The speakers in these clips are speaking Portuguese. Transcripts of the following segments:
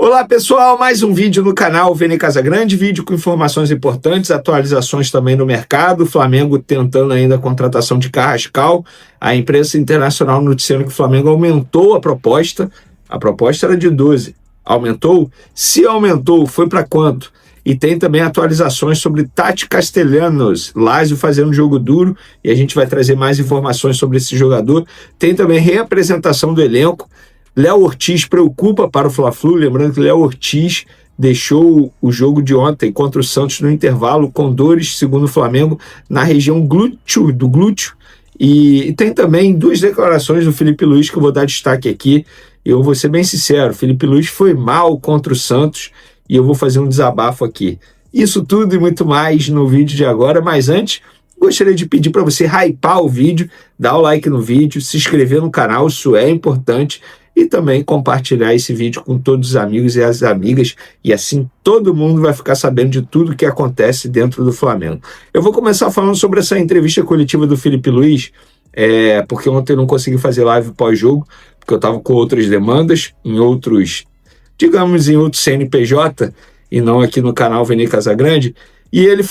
Olá pessoal, mais um vídeo no canal Vene Casagrande, vídeo com informações importantes, atualizações também no mercado, o Flamengo tentando ainda a contratação de Carrascal, a imprensa internacional noticiando que o Flamengo aumentou a proposta era de 12, aumentou? Se aumentou, foi para quanto? E tem também atualizações sobre Tati Castellanos, Lazio fazendo jogo duro, e a gente vai trazer mais informações sobre esse jogador. Tem também reapresentação do elenco. Léo Ortiz preocupa para o Fla-Flu, lembrando que Léo Ortiz deixou o jogo de ontem contra o Santos no intervalo com dores, segundo o Flamengo, na região do glúteo. E tem também duas declarações do Felipe Luiz que eu vou dar destaque aqui. Eu vou ser bem sincero, Felipe Luiz foi mal contra o Santos e eu vou fazer um desabafo aqui. Isso tudo e muito mais no vídeo de agora, mas antes gostaria de pedir para você hypar o vídeo, dar o like no vídeo, se inscrever no canal, isso é importante, e também compartilhar esse vídeo com todos os amigos e as amigas, e assim todo mundo vai ficar sabendo de tudo que acontece dentro do Flamengo. Eu vou começar falando sobre essa entrevista coletiva do Felipe Luiz, porque ontem eu não consegui fazer live pós-jogo, porque eu estava com outras demandas, em outros CNPJ, e não aqui no canal Vene Casagrande, e ele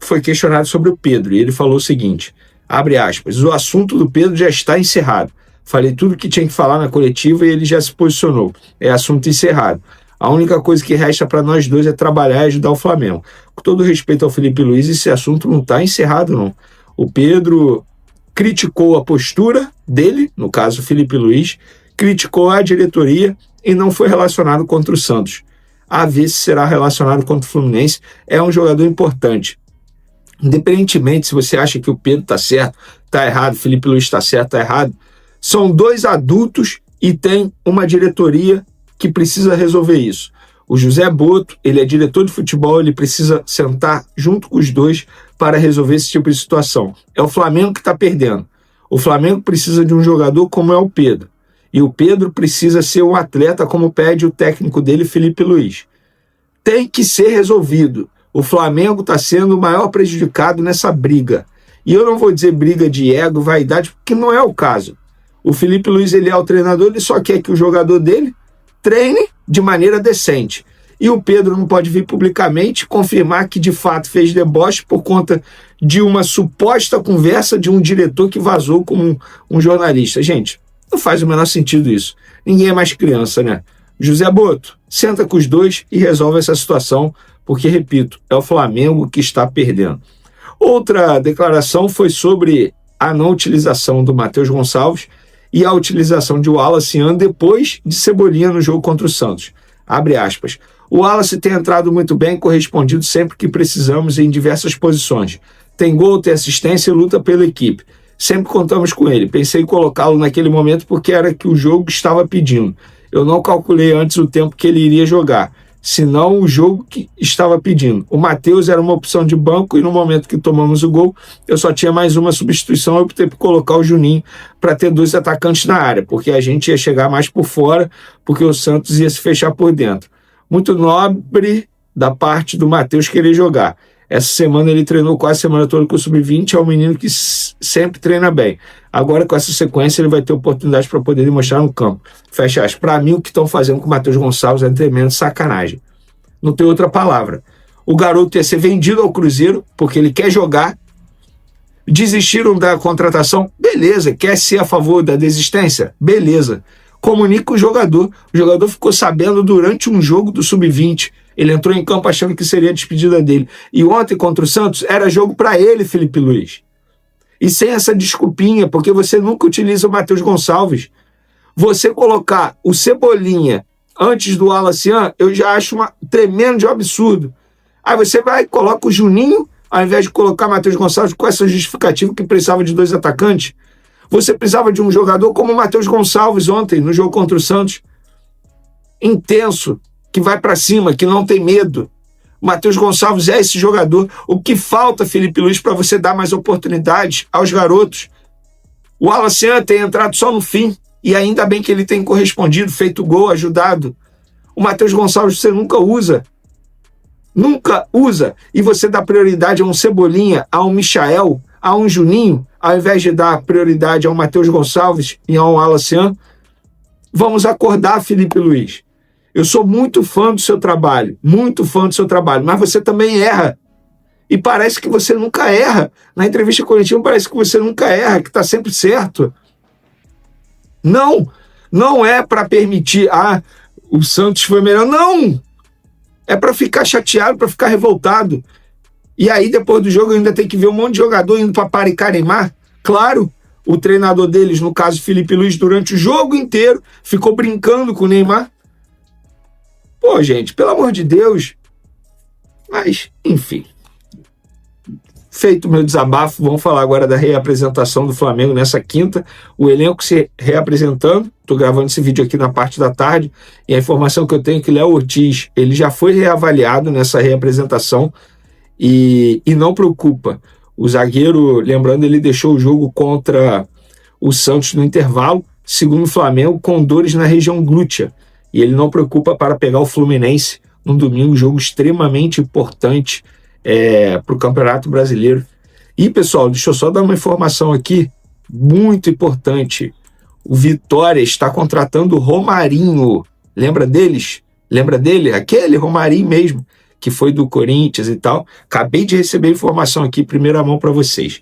foi questionado sobre o Pedro, e ele falou o seguinte, abre aspas, o assunto do Pedro já está encerrado. Falei tudo que tinha que falar na coletiva e ele já se posicionou. É assunto encerrado. A única coisa que resta para nós dois é trabalhar e ajudar o Flamengo. Com todo respeito ao Felipe Luiz, esse assunto não está encerrado, não. O Pedro criticou a postura dele, no caso o Felipe Luiz, criticou a diretoria e não foi relacionado contra o Santos. A ver se será relacionado contra o Fluminense. É um jogador importante. Independentemente se você acha que o Pedro está certo, está errado, o Felipe Luiz está certo, está errado, são dois adultos e tem uma diretoria que precisa resolver isso. O José Boto, ele é diretor de futebol, ele precisa sentar junto com os dois para resolver esse tipo de situação. É o Flamengo que está perdendo. O Flamengo precisa de um jogador como é o Pedro. E o Pedro precisa ser um atleta como pede o técnico dele, Felipe Luiz. Tem que ser resolvido. O Flamengo está sendo o maior prejudicado nessa briga. E eu não vou dizer briga de ego, vaidade, porque não é o caso. O Felipe Luiz, ele é o treinador, ele só quer que o jogador dele treine de maneira decente. E o Pedro não pode vir publicamente confirmar que de fato fez deboche por conta de uma suposta conversa de um diretor que vazou como um jornalista. Gente, não faz o menor sentido isso. Ninguém é mais criança, né? José Boto, senta com os dois e resolve essa situação, porque, repito, é o Flamengo que está perdendo. Outra declaração foi sobre a não utilização do Matheus Gonçalves e a utilização de Wallace depois de Cebolinha no jogo contra o Santos. Abre aspas. O Wallace tem entrado muito bem, correspondido sempre que precisamos em diversas posições. Tem gol, tem assistência e luta pela equipe. Sempre contamos com ele. Pensei em colocá-lo naquele momento porque era que o jogo estava pedindo. Eu não calculei antes o tempo que ele iria jogar, senão o jogo que estava pedindo. O Matheus era uma opção de banco e no momento que tomamos o gol, eu só tinha mais uma substituição, eu optei por colocar o Juninho para ter dois atacantes na área, porque a gente ia chegar mais por fora, porque o Santos ia se fechar por dentro. Muito nobre da parte do Matheus querer jogar. Essa semana ele treinou quase a semana toda com o Sub-20, é um menino que sempre treina bem. Agora, com essa sequência, ele vai ter oportunidade para poder demonstrar no campo. Fecha aspas. Para mim, o que estão fazendo com o Matheus Gonçalves é tremendo sacanagem. Não tem outra palavra. O garoto ia ser vendido ao Cruzeiro, porque ele quer jogar. Desistiram da contratação? Beleza. Quer ser a favor da desistência? Beleza. Comunica o jogador. O jogador ficou sabendo durante um jogo do Sub-20. Ele entrou em campo achando que seria a despedida dele. E ontem contra o Santos era jogo para ele, Felipe Luiz. E sem essa desculpinha, porque você nunca utiliza o Matheus Gonçalves. Você colocar o Cebolinha antes do Wallace, eu já acho um tremendo absurdo. Aí você vai e coloca o Juninho, ao invés de colocar o Matheus Gonçalves com essa justificativa que precisava de dois atacantes. Você precisava de um jogador como o Matheus Gonçalves ontem, no jogo contra o Santos. Intenso, que vai para cima, que não tem medo. O Matheus Gonçalves é esse jogador. O que falta, Felipe Luiz, para você dar mais oportunidades aos garotos? O Wallace tem entrado só no fim, e ainda bem que ele tem correspondido, feito gol, ajudado. O Matheus Gonçalves você nunca usa. Nunca usa. E você dá prioridade a um Cebolinha, a um Michael, a um Juninho, ao invés de dar prioridade ao Matheus Gonçalves e ao Wallace. Vamos acordar, Felipe Luiz. Eu sou muito fã do seu trabalho, mas você também erra. E parece que você nunca erra. Na entrevista coletiva parece que você nunca erra, que está sempre certo. Não é para permitir, o Santos foi melhor. Não! É para ficar chateado, para ficar revoltado. E aí, depois do jogo, ainda tem que ver um monte de jogador indo para paricar Neymar. Claro, o treinador deles, no caso Felipe Luiz, durante o jogo inteiro, ficou brincando com o Neymar. Pô, gente, pelo amor de Deus. Mas, enfim. Feito o meu desabafo, vamos falar agora da reapresentação do Flamengo nessa quinta. O elenco se reapresentando. Estou gravando esse vídeo aqui na parte da tarde. E a informação que eu tenho é que Léo Ortiz, ele já foi reavaliado nessa reapresentação. E não preocupa. O zagueiro, lembrando, ele deixou o jogo contra o Santos no intervalo, segundo o Flamengo, com dores na região glútea. E ele não preocupa para pegar o Fluminense no domingo, jogo extremamente importante para o Campeonato Brasileiro. E, pessoal, deixa eu só dar uma informação aqui, muito importante. O Vitória está contratando o Romarinho. Lembra deles? Lembra dele? Aquele Romarinho mesmo, que foi do Corinthians e tal. Acabei de receber informação aqui, primeira mão para vocês.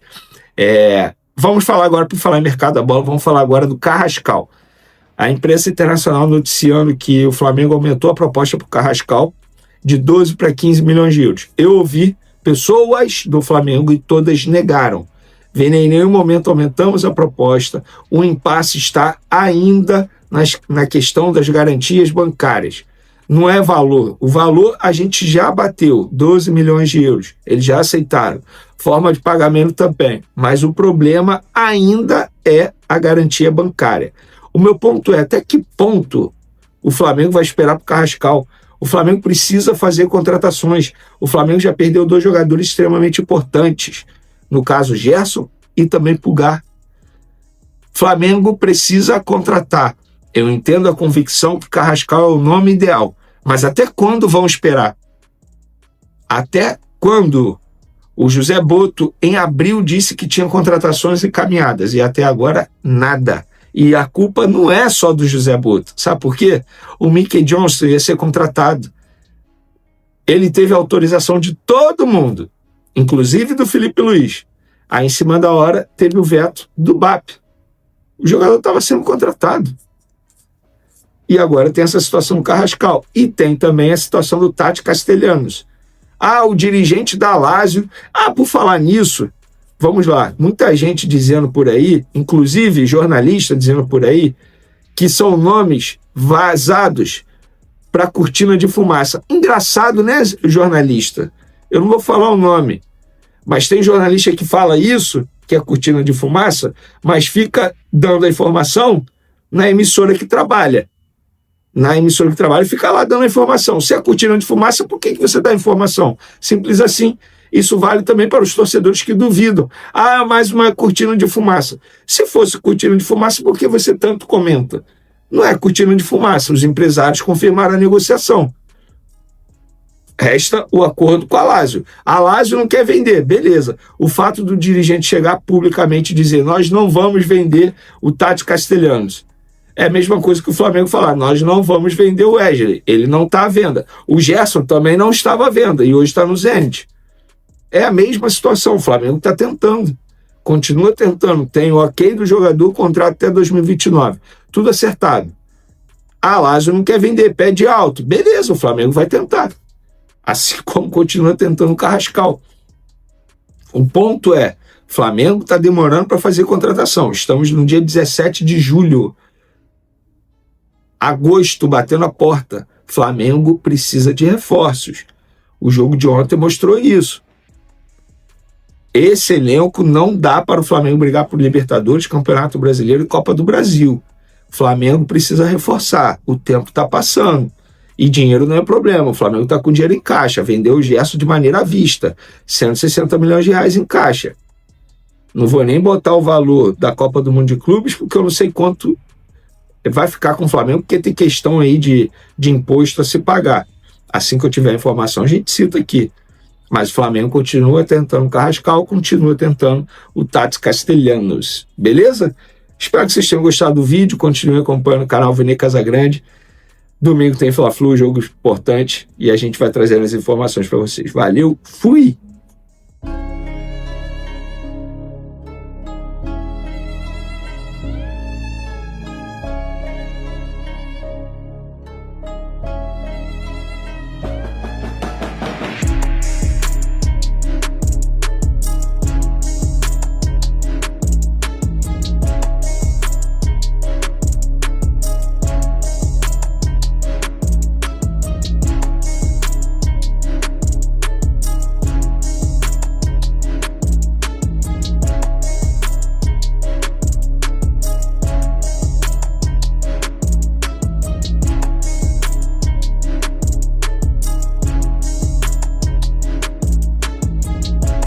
Vamos falar agora, por falar em mercado da bola, vamos falar agora do Carrascal. A imprensa internacional noticiando que o Flamengo aumentou a proposta para o Carrascal de 12 para 15 milhões de euros. Eu ouvi pessoas do Flamengo e todas negaram. Em nenhum momento aumentamos a proposta. O impasse está ainda na questão das garantias bancárias. Não é valor. O valor a gente já bateu, 12 milhões de euros. Eles já aceitaram. Forma de pagamento também. Mas o problema ainda é a garantia bancária. O meu ponto é, até que ponto o Flamengo vai esperar para o Carrascal? O Flamengo precisa fazer contratações. O Flamengo já perdeu 2 jogadores extremamente importantes. No caso, Gerson e também Pulgar. Flamengo precisa contratar. Eu entendo a convicção que Carrascal é o nome ideal. Mas até quando vão esperar? Até quando? O José Boto, em abril, disse que tinha contratações encaminhadas. E até agora, nada. E a culpa não é só do José Boto. Sabe por quê? O Mickey Johnson ia ser contratado. Ele teve autorização de todo mundo, inclusive do Felipe Luiz. Aí, em cima da hora, teve o veto do BAP. O jogador estava sendo contratado. E agora tem essa situação do Carrascal. E tem também a situação do Tati Castellanos. O dirigente da Lazio. Por falar nisso, vamos lá. Muita gente dizendo por aí, inclusive jornalista dizendo por aí, que são nomes vazados para cortina de fumaça. Engraçado, né, jornalista? Eu não vou falar o nome, mas tem jornalista que fala isso, que é cortina de fumaça, mas fica dando a informação na emissora que trabalha. Na emissora que trabalha, fica lá dando a informação. Se é cortina de fumaça, por que você dá a informação? Simples assim. Isso vale também para os torcedores que duvidam. Mais uma cortina de fumaça. Se fosse cortina de fumaça, por que você tanto comenta? Não é cortina de fumaça. Os empresários confirmaram a negociação. Resta o acordo com a Lazio. A Lazio não quer vender, beleza. O fato do dirigente chegar publicamente e dizer nós não vamos vender o Tati Castellanos. É a mesma coisa que o Flamengo falar, nós não vamos vender o Wesley. Ele não está à venda. O Gerson também não estava à venda e hoje está no Zenit. É a mesma situação. O Flamengo está tentando. Continua tentando. Tem o ok do jogador, contrato até 2029. Tudo acertado. A Lazio não quer vender, pede alto. Beleza, o Flamengo vai tentar. Assim como continua tentando o Carrascal. O ponto é, o Flamengo está demorando para fazer contratação. Estamos no dia 17 de julho. Agosto, batendo a porta. Flamengo precisa de reforços. O jogo de ontem mostrou isso. Esse elenco não dá para o Flamengo brigar por Libertadores, Campeonato Brasileiro e Copa do Brasil. O Flamengo precisa reforçar. O tempo está passando. E dinheiro não é problema. O Flamengo está com dinheiro em caixa. Vendeu o Gerson de maneira à vista. 160 milhões de reais em caixa. Não vou nem botar o valor da Copa do Mundo de Clubes, porque eu não sei quanto vai ficar com o Flamengo, porque tem questão aí de imposto a se pagar. Assim que eu tiver a informação, a gente cita aqui. Mas o Flamengo continua tentando o Carrascal, continua tentando o Tati Castellanos. Beleza? Espero que vocês tenham gostado do vídeo. Continue acompanhando o canal Vene Casagrande. Domingo tem Fla-Flu, jogo importante, e a gente vai trazendo as informações para vocês. Valeu, fui!